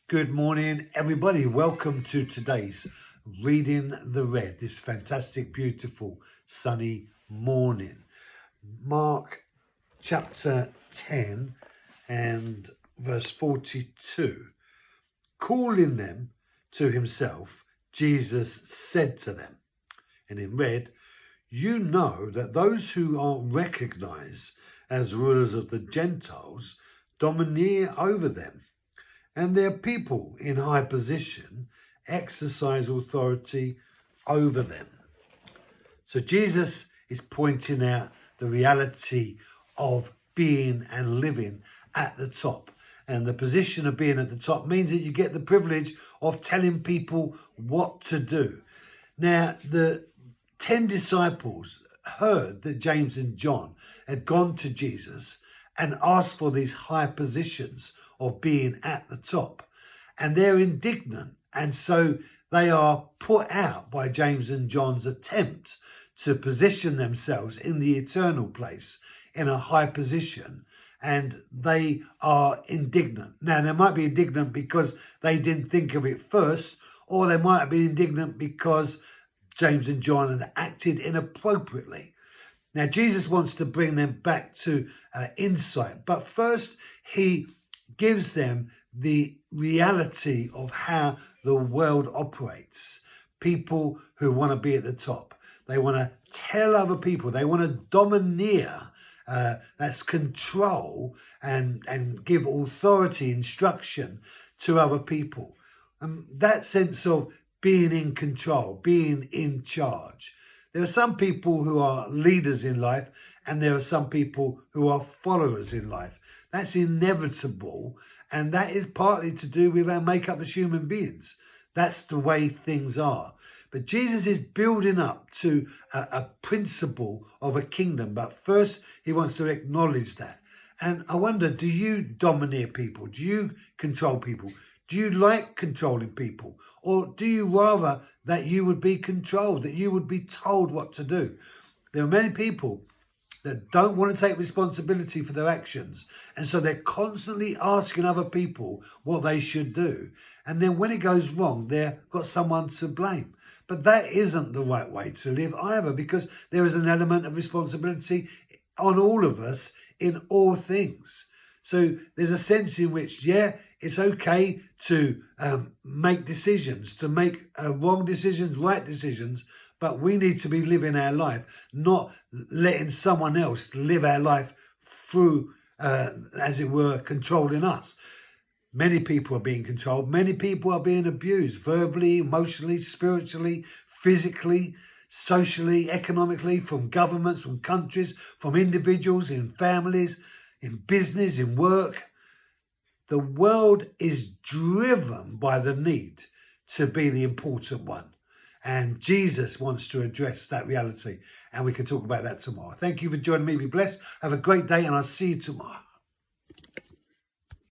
Good morning, everybody. Welcome to today's Reading the Red, this fantastic, beautiful, sunny morning. Mark chapter 10 and verse 42. Calling them to himself, Jesus said to them, and in red, you know that those who are recognized as rulers of the Gentiles domineer over them, and their people in high position exercise authority over them. So Jesus is pointing out the reality of being and living at the top. And the position of being at the top means that you get the privilege of telling people what to do. Now, the 10 disciples heard that James and John had gone to Jesus and asked for these high positions of being at the top. And they're indignant. And so they are put out by James and John's attempt to position themselves in the eternal place in a high position. And they are indignant. Now, they might be indignant because they didn't think of it first, or they might be indignant because James and John had acted inappropriately. Now, Jesus wants to bring them back to insight. But first, he gives them the reality of how the world operates. People who want to be at the top. They want to tell other people. They want to domineer. That's control and give authority, instruction to other people. That sense of being in control, being in charge. There are some people who are leaders in life, and there are some people who are followers in life. That's inevitable, and that is partly to do with our makeup as human beings. That's the way things are. But Jesus is building up to a principle of a kingdom, but first he wants to acknowledge that. And I wonder, do you domineer people? Do you control people? Do you like controlling people? Or do you rather that you would be controlled, that you would be told what to do? There are many people that don't want to take responsibility for their actions. And so they're constantly asking other people what they should do. And then when it goes wrong, they've got someone to blame. But that isn't the right way to live either, because there is an element of responsibility on all of us in all things. So there's a sense in which, it's okay to make decisions, to make wrong decisions, right decisions, but we need to be living our life, not letting someone else live our life through, as it were, controlling us. Many people are being controlled. Many people are being abused verbally, emotionally, spiritually, physically, socially, economically, from governments, from countries, from individuals, in families, in business, in work. The world is driven by the need to be the important one. And Jesus wants to address that reality. And we can talk about that tomorrow. Thank you for joining me. Be blessed. Have a great day, and I'll see you tomorrow.